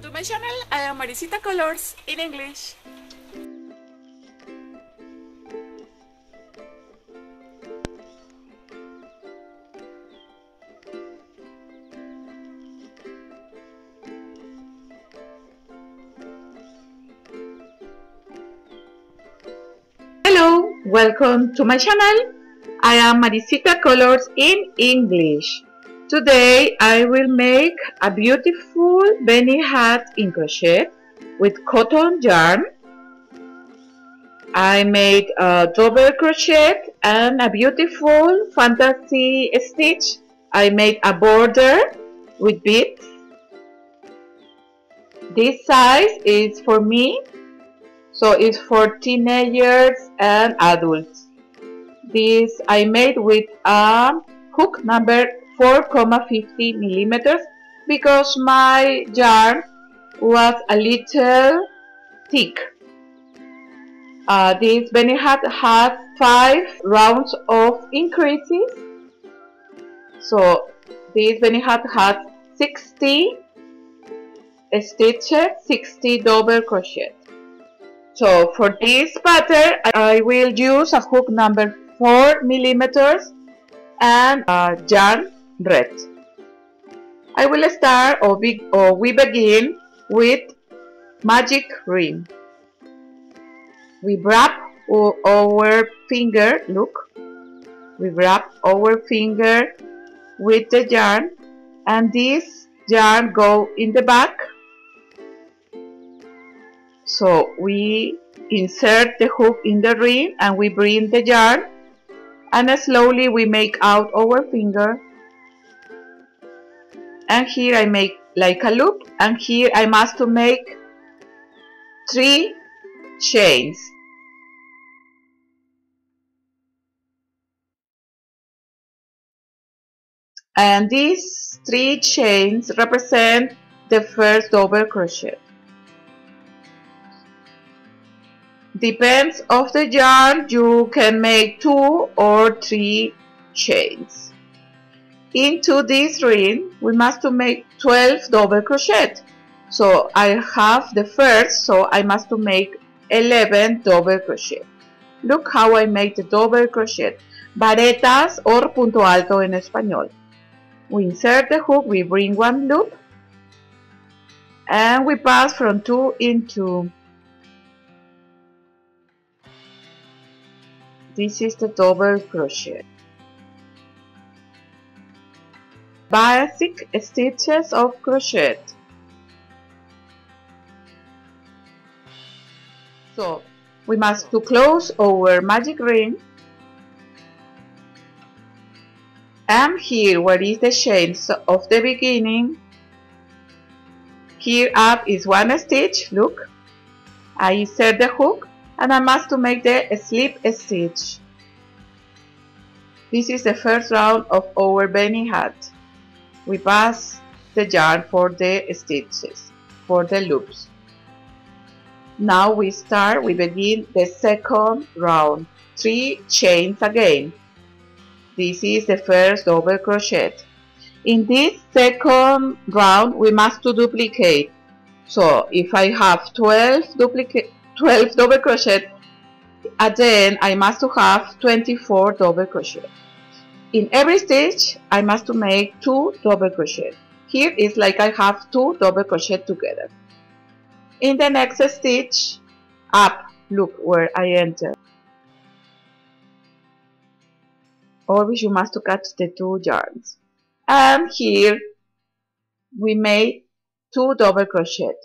Welcome to my channel. I am Maricita Colours in English. Hello, welcome to my channel. I am Maricita Colours in English. Today I will make a beautiful beanie hat in crochet with cotton yarn. I made a double crochet and a beautiful fantasy stitch. I made a border with beads. This size is for me, so it's for teenagers and adults. This I made with a hook number 4,50 millimeters because my yarn was a little thick. This beanie hat has 5 rounds of increases. So this beanie hat has 60 stitches, 60 double crochet. So for this pattern I will use a hook number 4 millimeters and yarn red. I will start or we begin with magic ring. We wrap our finger, look, we wrap our finger with the yarn and this yarn go in the back. So we insert the hook in the ring and we bring the yarn and slowly we make out our finger, and here I make like a loop, and here I must to make 3 chains. And these 3 chains represent the first double crochet. Depends of the yarn, you can make 2 or 3 chains. Into this ring we must to make 12 double crochet. So I have the first, so I must to make 11 double crochet. Look how I make the double crochet. Varetas or punto alto en español. We insert the hook, we bring 1 loop, and we pass from 2 into. This is the double crochet. Basic stitches of crochet. So we must to close our magic ring, and here where is the chains of the beginning, here up is 1 stitch, look, I insert the hook and I must to make the slip stitch. This is the first round of our beanie hat. We pass the yarn for the stitches, for the loops. Now we begin the second round, 3 chains again. This is the first double crochet. In this second round we must to duplicate. So if I have 12 double crochet, at the end I must to have 24 double crochet. In every stitch I must to make 2 double crochet. Here is like I have 2 double crochet together. In the next stitch up, look where I enter. Always you must to catch the 2 yarns. And here we made 2 double crochet.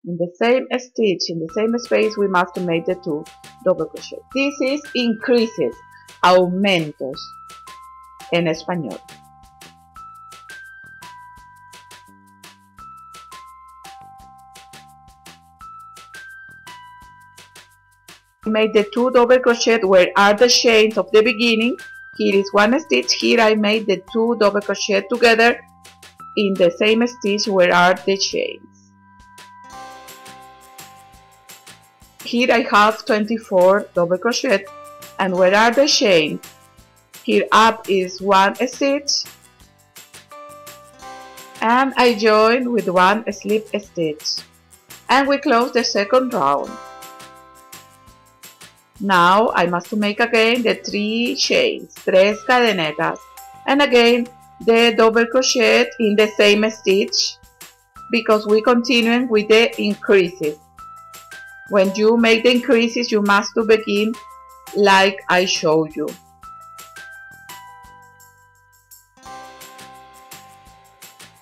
In the same stitch, in the same space, we must make the 2 double crochet. This is increases, aumentos en español. We made the 2 double crochet where are the chains of the beginning. Here is 1 stitch. Here I made the 2 double crochet together in the same stitch where are the chains. Here I have 24 double crochet, and where are the chains? Here up is 1 stitch and I join with one slip stitch, and we close the second round. Now I must make again the 3 chains, 3 cadenetas, and again the double crochet in the same stitch, because we continue with the increases. When you make the increases, you must begin like I show you.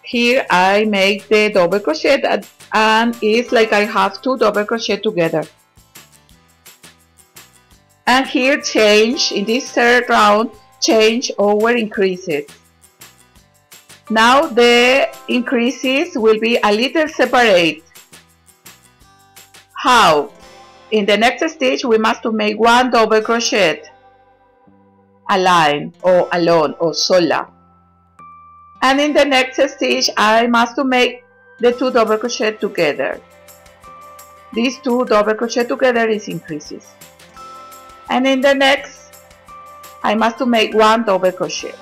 Here I make the double crochet, and it's like I have 2 double crochet together. And here change, in this third round, change over increases. Now the increases will be a little separate. How? In the next stitch we must make 1 double crochet, a line or alone or sola. And in the next stitch I must make the 2 double crochet together. These 2 double crochet together is increases. And in the next I must make 1 double crochet.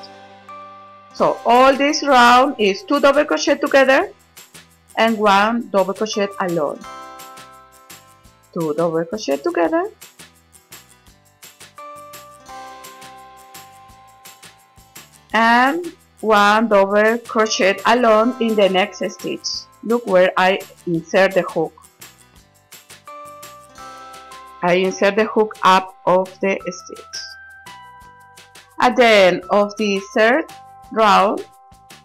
So all this round is 2 double crochet together and 1 double crochet alone. 2 double crochet together and 1 double crochet alone in the next stitch. Look where I insert the hook. I insert the hook up of the stitch. At the end of the third round,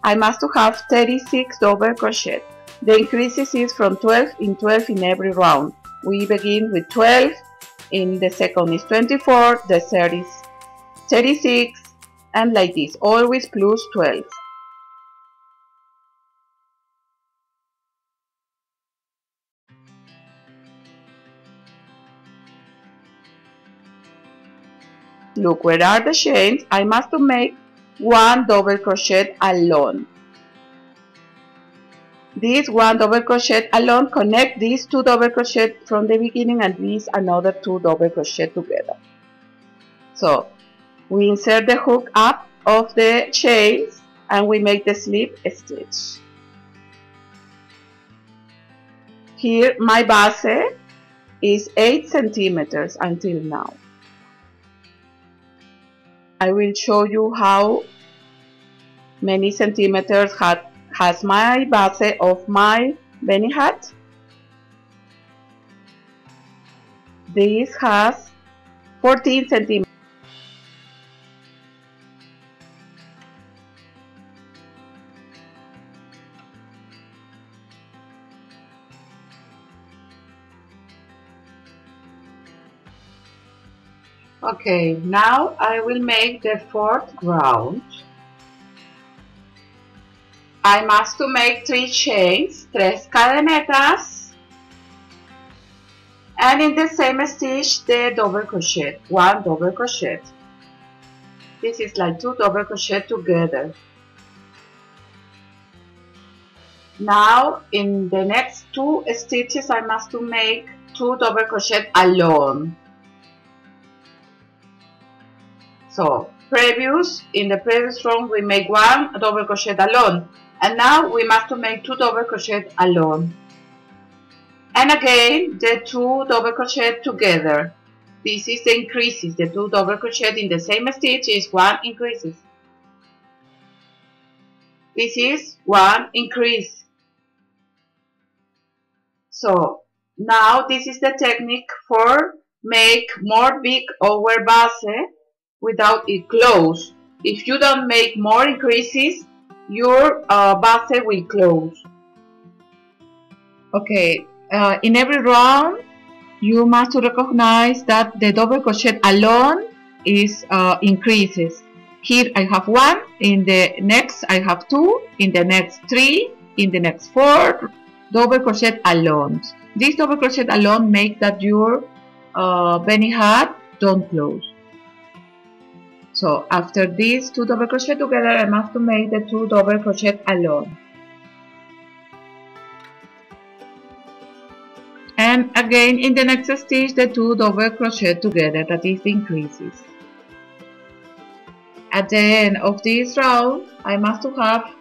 I must have 36 double crochet. The increases is from 12 in 12 in every round. We begin with 12, in the second is 24, the third is 36, and like this, always plus 12. Look where are the chains. I must make 1 double crochet alone. This 1 double crochet alone connect these 2 double crochet from the beginning and these another 2 double crochet together. So we insert the hook up of the chains and we make the slip stitch. Here my base is 8 centimeters until now. I will show you how many centimeters has my base of my beanie hat. This has 14 centimeters. Okay, now I will make the fourth round. I must make 3 chains, 3 cadenetas, and in the same stitch the double crochet, 1 double crochet. This is like 2 double crochet together. Now in the next 2 stitches I must make 2 double crochet alone. So in the previous round we make 1 double crochet alone, and now we must make 2 double crochet alone, and again the 2 double crochet together. This is the increases. The 2 double crochet in the same stitch is 1 increases. This is 1 increase. So now this is the technique for make more big over base without it close. If you don't make more increases, your base will close. Okay, in every round you must recognize that the double crochet alone is increases. Here I have 1, in the next I have 2, in the next 3, in the next 4 double crochet alone. This double crochet alone make that your beanie hat don't close. So after these 2 double crochet together, I must make the 2 double crochet alone. And again in the next stitch the 2 double crochet together, that is the increases. At the end of this round I must have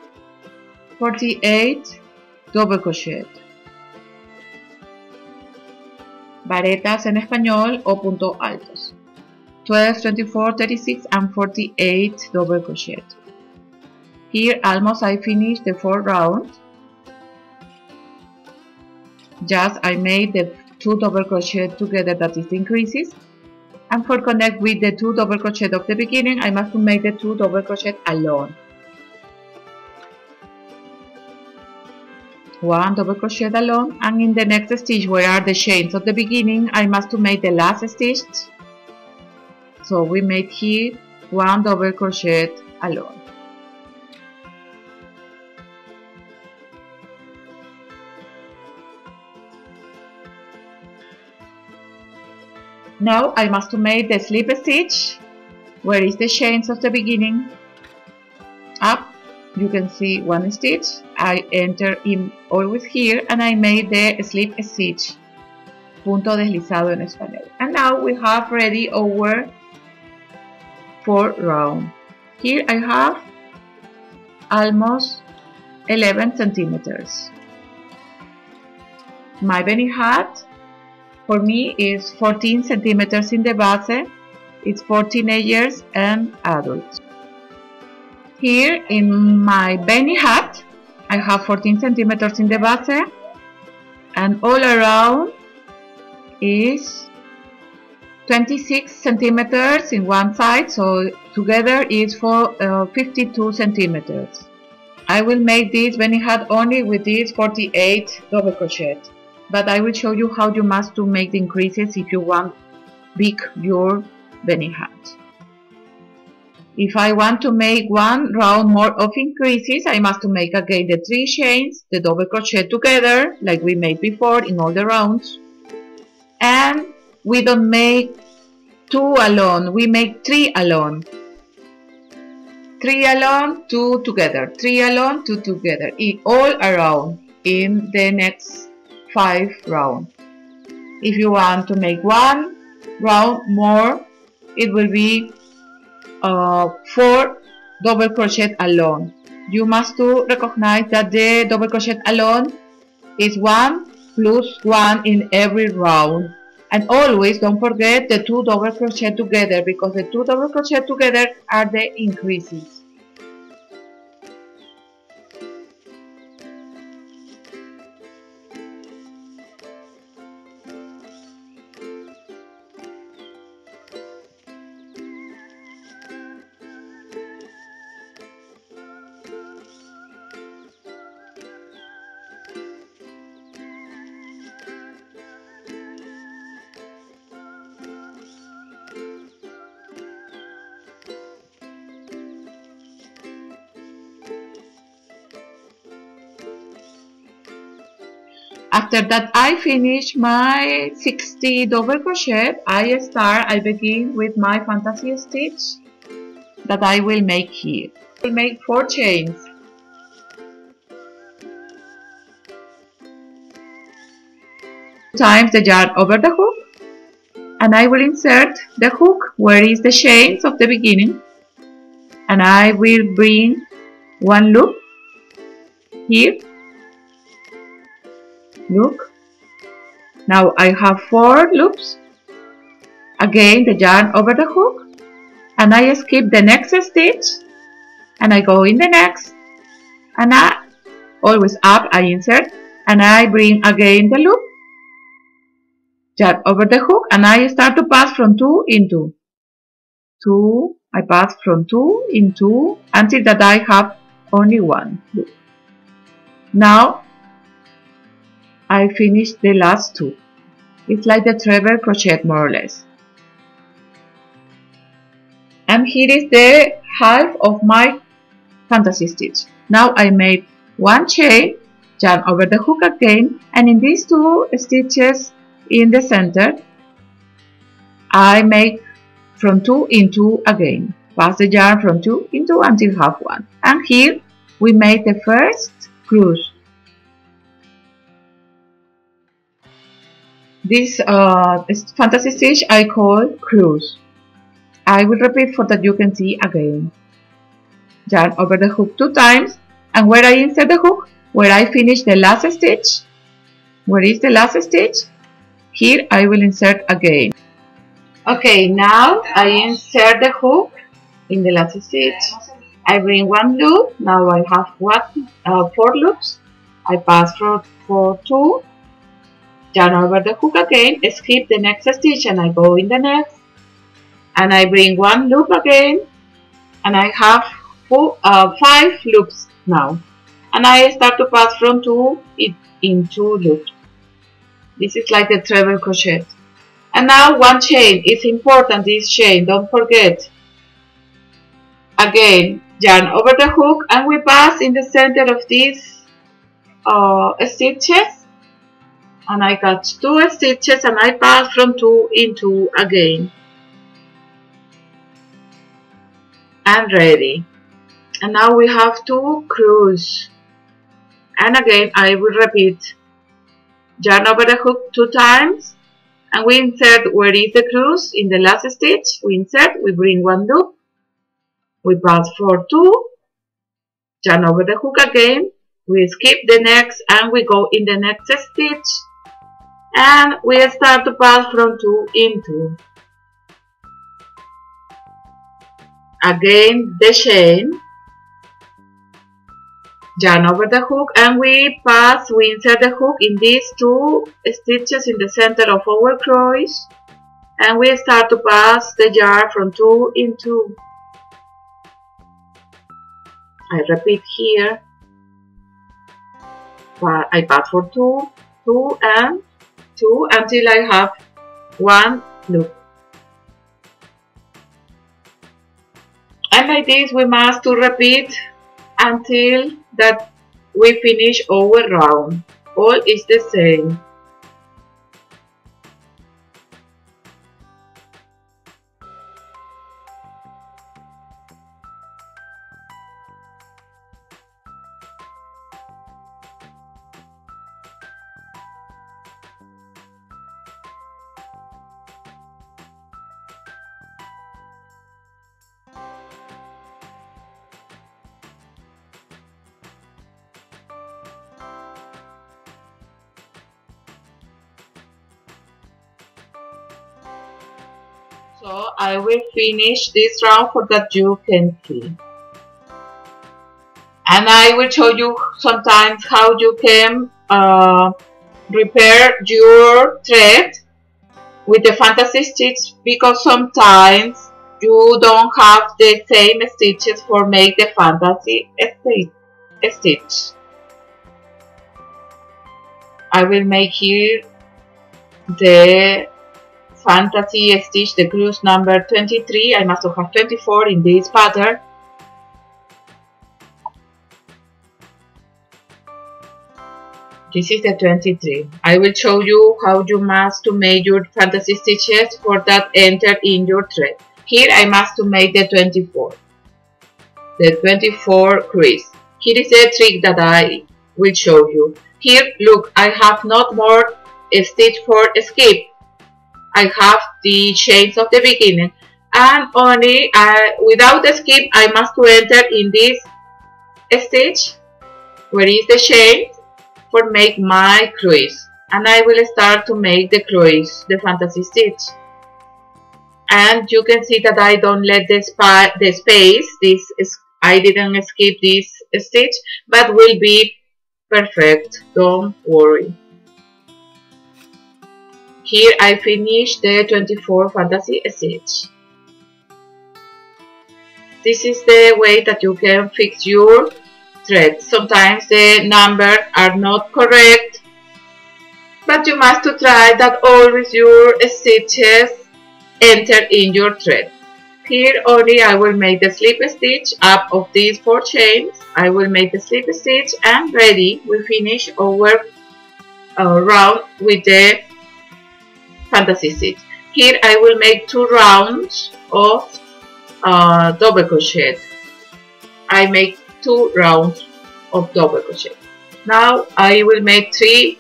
48 double crochet. Varetas en español o puntos altos. 12, 24, 36 and 48 double crochet. Here almost I finished the 4th round. Just I made the 2 double crochet together, that is the increases. And for connect with the 2 double crochet of the beginning, I must make the 2 double crochet alone. 1 double crochet alone, and in the next stitch where are the chains of the beginning, I must make the last stitch. So we made here 1 double crochet alone. Now I must make the slip stitch, where is the chains of the beginning. Up, you can see 1 stitch. I enter in always here and I made the slip stitch, punto deslizado en español. And now we have ready our 4th round. Here I have almost 11 centimeters. My beanie hat for me is 14 centimeters in the base. It's for teenagers and adults. Here in my beanie hat, I have 14 centimeters in the base, and all around is 26 centimeters in one side, so together is for 52 centimeters. I will make this beanie hat only with this 48 double crochet, but I will show you how you must to make the increases if you want big your beanie hat. If I want to make 1 round more of increases, I must to make again the 3 chains, the double crochet together, like we made before in all the rounds. And we don't make 2 alone, we make 3 alone. 3 alone, 2 together, 3 alone, 2 together, all around in the next 5 rounds. If you want to make 1 round more, it will be 4 double crochet alone. You must to recognize that the double crochet alone is 1 plus 1 in every round, and always don't forget the 2 double crochet together, because the 2 double crochet together are the increases. After that I finish my 60 double crochet, I begin with my fantasy stitch that I will make here. I will make 4 chains. Times the yarn over the hook, and I will insert the hook where is the chains of the beginning, and I will bring 1 loop here. Look, now I have 4 loops. Again the yarn over the hook, and I skip the next stitch and I go in the next, and I always up I insert and I bring again the loop, yarn over the hook, and I start to pass from 2 in 2. I pass from 2 in 2 until that I have only 1 loop. Now I finish the last 2. It's like the treble crochet more or less. And here is the half of my fantasy stitch. Now I made 1 chain, yarn over the hook again, and in these 2 stitches in the center I make from 2 in 2 again. Pass the yarn from 2 in 2 until half 1. And here we made the first cruise. This fantasy stitch I call cruise. I will repeat for that you can see again. Yarn over the hook 2 times And where I insert the hook, where I finish the last stitch. Where is the last stitch? Here I will insert again. Okay, now I insert the hook in the last stitch. I bring one loop. Now I have 4 loops. I pass for 2, yarn over the hook again, skip the next stitch and I go in the next, and I bring one loop again, and I have 5 loops now, and I start to pass from 2 in 2 loops. This is like the treble crochet. And now one chain. It's important, this chain, don't forget. Again, yarn over the hook and we pass in the center of these stitches, and I got 2 stitches and I pass from 2 in 2 again. And ready. And now we have 2 crews. And again I will repeat. Yarn over the hook 2 times and we insert where is the crews in the last stitch. We insert, we bring one loop, we pass for 2, yarn over the hook again, we skip the next and we go in the next stitch, and we start to pass from 2 in 2. Again the chain, yarn over the hook and we insert the hook in these 2 stitches in the center of our cross, and we start to pass the yarn from 2 in 2. I repeat here. I pass for 2, 2 and 2 until I have 1 loop. And like this we must to repeat until that we finish our round. All is the same. So I will finish this round for that you can see. And I will show you sometimes how you can repair your thread with the fantasy stitch, because sometimes you don't have the same stitches for make the fantasy stitch. I will make here the fantasy stitch, the cruise number 23. I must have 24 in this pattern. This is the 23. I will show you how you must to make your fantasy stitches for that enter in your thread. Here I must to make the 24. The 24 crease. Here is the trick that I will show you. Here, look, I have not more stitch for skip. I have the chains of the beginning, and only without the skip I must to enter in this stitch where is the chain for make my crease, and I will start to make the crease, the fantasy stitch. And you can see that I don't let the space, this is, I didn't skip this stitch, but will be perfect, don't worry. Here I finish the 24 fantasy stitch. This is the way that you can fix your thread. Sometimes the numbers are not correct, but you must try that always your stitches enter in your thread. Here only I will make the slip stitch up of these 4 chains. I will make the slip stitch and ready. We finish our round with the fantasy stitch. Here I will make 2 rounds of double crochet. I make 2 rounds of double crochet. Now I will make 3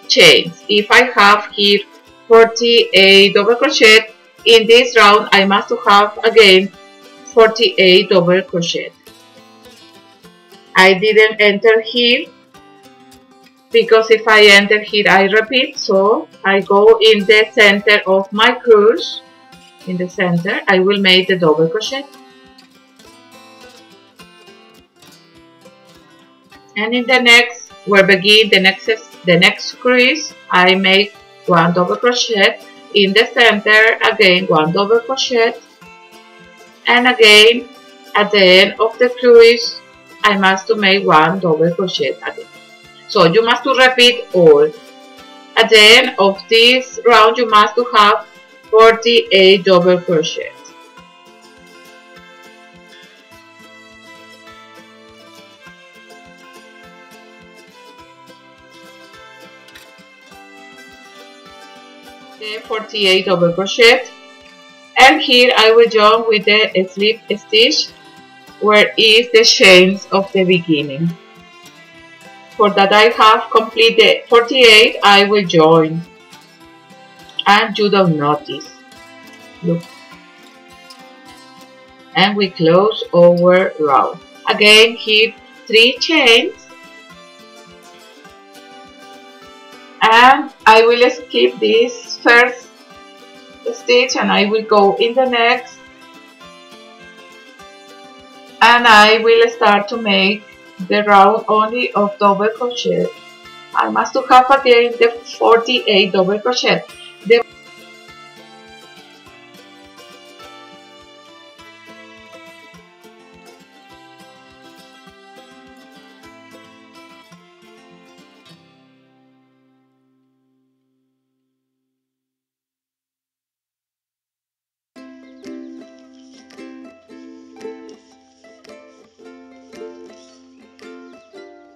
chains. If I have here 48 double crochet, in this round I must have again 48 double crochet. I didn't enter here because if I enter here I repeat, so I go in the center of my cross. In the center I will make the double crochet, and in the next, where begin the next crease, I make one double crochet in the center, again one double crochet, and again at the end of the crease I must to make one double crochet again. So you must to repeat all. At the end of this round you must to have 48 double crochet. The 48 double crochet, and here I will join with the slip stitch where is the chains of the beginning. For that I have completed 48, I will join, and you don't notice. Look, and we close our round. Again here 3 chains, and I will skip this first stitch and I will go in the next, and I will start to make the round only of double crochet. I must to have again the 48 double crochet.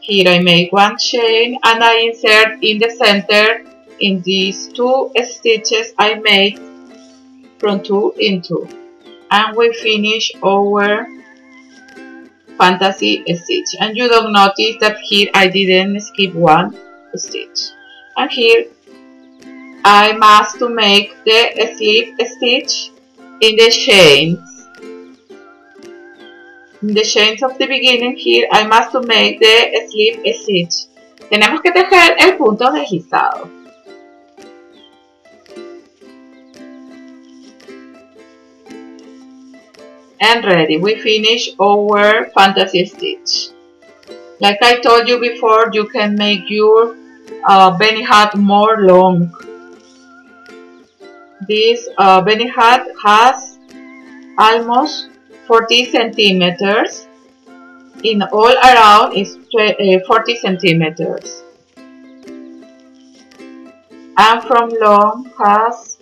Here I make one chain and I insert in the center in these 2 stitches I made from 2 in 2, and we finish our fantasy stitch. And you don't notice that here I didn't skip one stitch, and here I must to make the slip stitch in the chains. In the chains of the beginning, here I must to make the slip stitch. Tenemos que tejer el punto deslizado. And ready, we finish our fantasy stitch. Like I told you before, you can make your beanie hat more long. This beanie hat has almost 40 centimeters. In all around is 40 centimeters. And from long has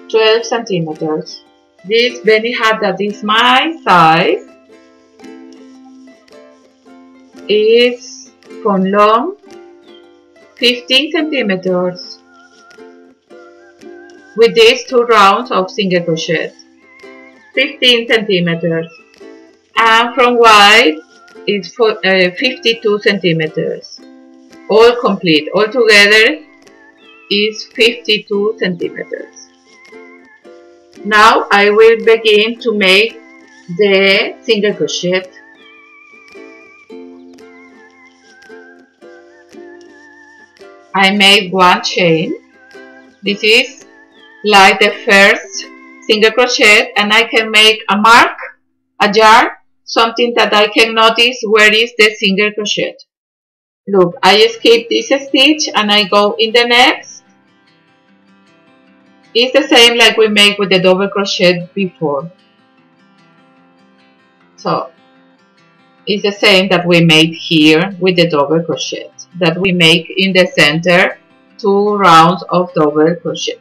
12 centimeters. This beanie hat that is my size is from long 15 centimeters with these 2 rounds of single crochet. 15 centimeters, and from wide is 52 centimeters. All complete, all together is 52 centimeters. Now I will begin to make the single crochet. I made one chain. This is like the first single crochet, and I can make a mark, a jar, something that I can notice where is the single crochet. Look, I skip this stitch and I go in the next. It's the same like we made with the double crochet before. So it's the same that we made here with the double crochet, that we make in the center 2 rounds of double crochet.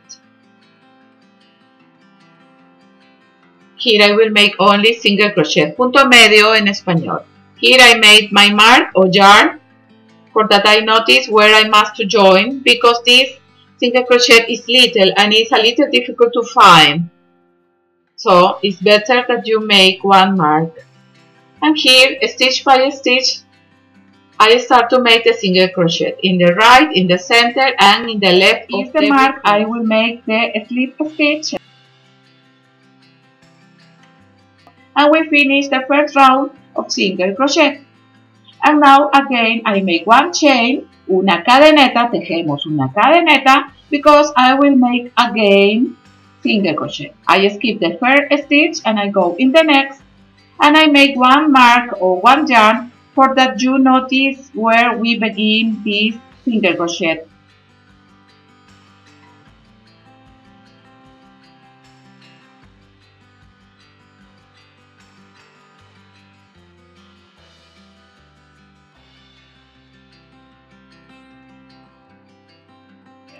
Here I will make only single crochet, punto medio en español. Here I made my mark or jar, for that I notice where I must to join, because this single crochet is little and it's a little difficult to find. So it's better that you make one mark. And here, stitch by stitch, I start to make the single crochet in the right, in the center, and in the left of the mark. I will make the slip stitch. And we finish the first round of single crochet. And now again I make one chain, una cadeneta, tejemos una cadeneta, because I will make again single crochet. I skip the first stitch and I go in the next, and I make one mark or one yarn for that you notice where we begin this single crochet.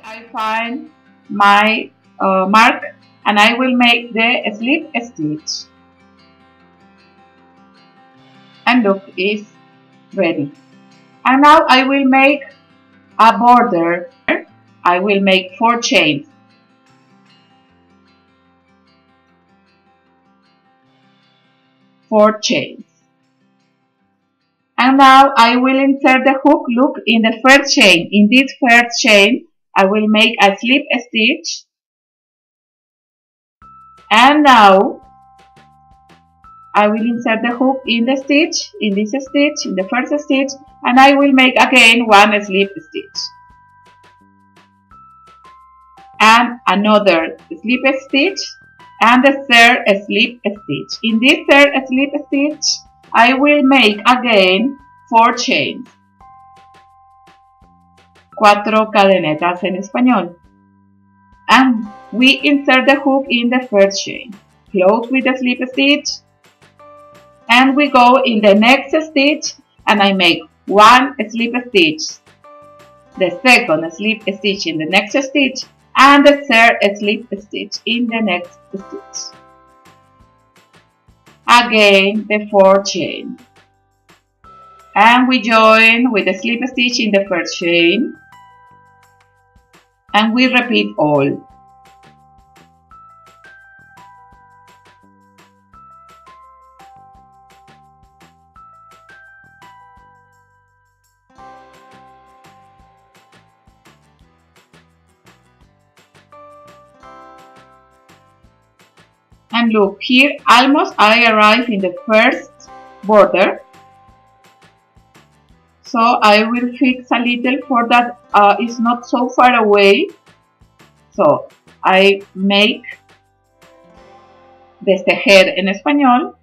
I find my mark and I will make the slip stitch. And look, it's ready. And now I will make a border. I will make 4 chains. 4 chains. And now I will insert the hook. Look, in the first chain. In this first chain, I will make a slip stitch. And now I will insert the hook in the stitch, in this stitch, in the first stitch, and I will make again one slip stitch. And another slip stitch, and the third slip stitch. In this third slip stitch, I will make again 4 chains. 4 cadenetas en español. And we insert the hook in the first chain. Close with the slip stitch. And we go in the next stitch and I make 1 slip stitch. The second slip stitch in the next stitch. And the third slip stitch in the next stitch. Again the 4 chain. And we join with a slip stitch in the first chain. And we repeat all. And look, here almost I arrive in the first border. So I will fix a little for that it's not so far away. So I make destejer en español.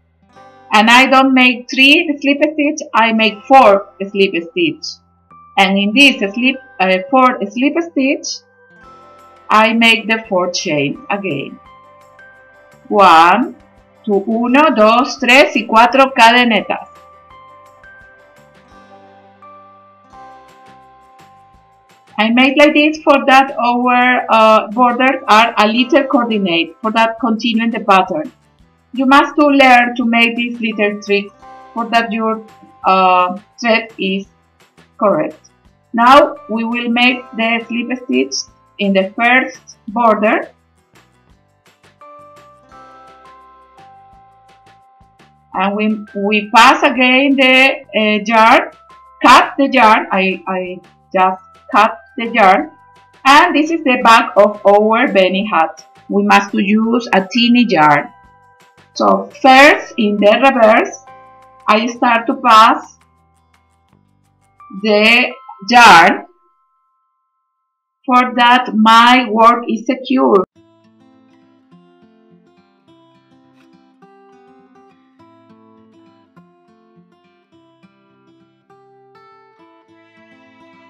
And I don't make 3 slip stitch, I make 4 slip stitch. And in this 4 slip stitch, I make the 4 chain again. 1, 2, 2, 3 y 4 cadenetas. I make like this for that our borders are a little coordinate, for that continue the pattern. You must to learn to make these little tricks for that your thread is correct. Now we will make the slip stitch in the first border. And we pass again the yarn, cut the yarn, I just cut the yarn, and this is the back of our beanie hat. We must to use a teeny yarn. So first in the reverse, I start to pass the yarn for that my work is secure.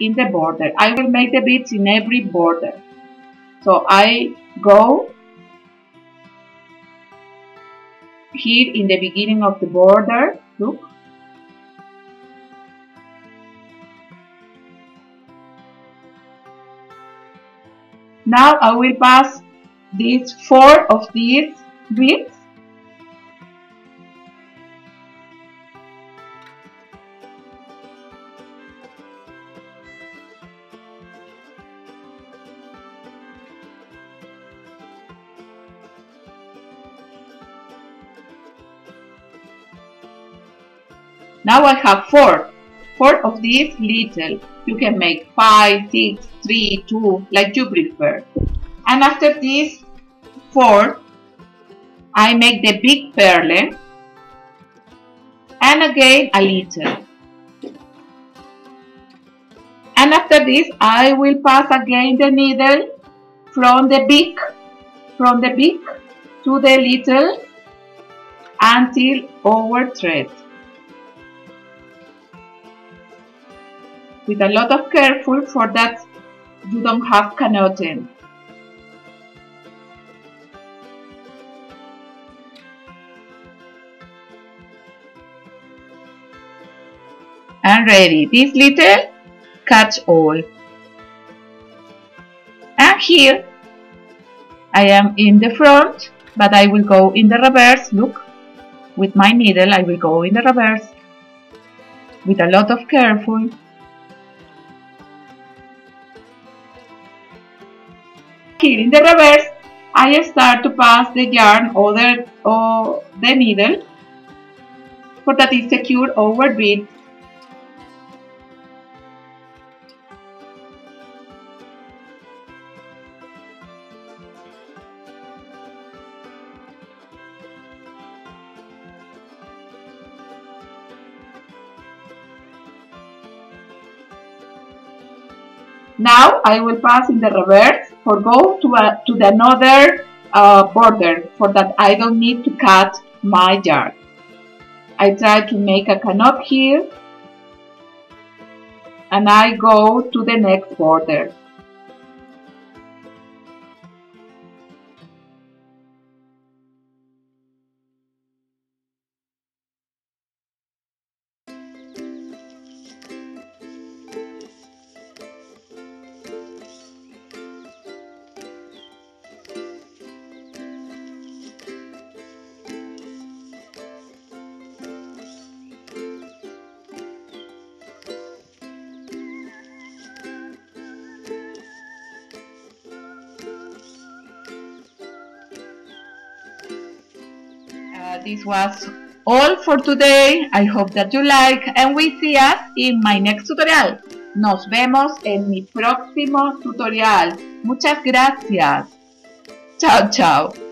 In the border, I will make the beads in every border. So I go here in the beginning of the border, look. Now I will pass these 4 of these beads. Now I have 4 of these little. You can make 5, 6, 3, 2, like you prefer. And after these 4, I make the big purl. and again a little. And after this I will pass again the needle from the big to the little until our thread. With a lot of careful for that you don't have canoting. And ready, this little catch all. And here I am in the front, but I will go in the reverse. Look, with my needle I will go in the reverse with a lot of careful. Here in the reverse I start to pass the yarn over the needle for that is secure our bead. Now I will pass in the reverse for go to the another border for that I don't need to cut my yarn. I try to make a canop here and I go to the next border. This was all for today. I hope that you like and we see us in my next tutorial. Nos vemos en mi próximo tutorial. Muchas gracias. Chao, chao.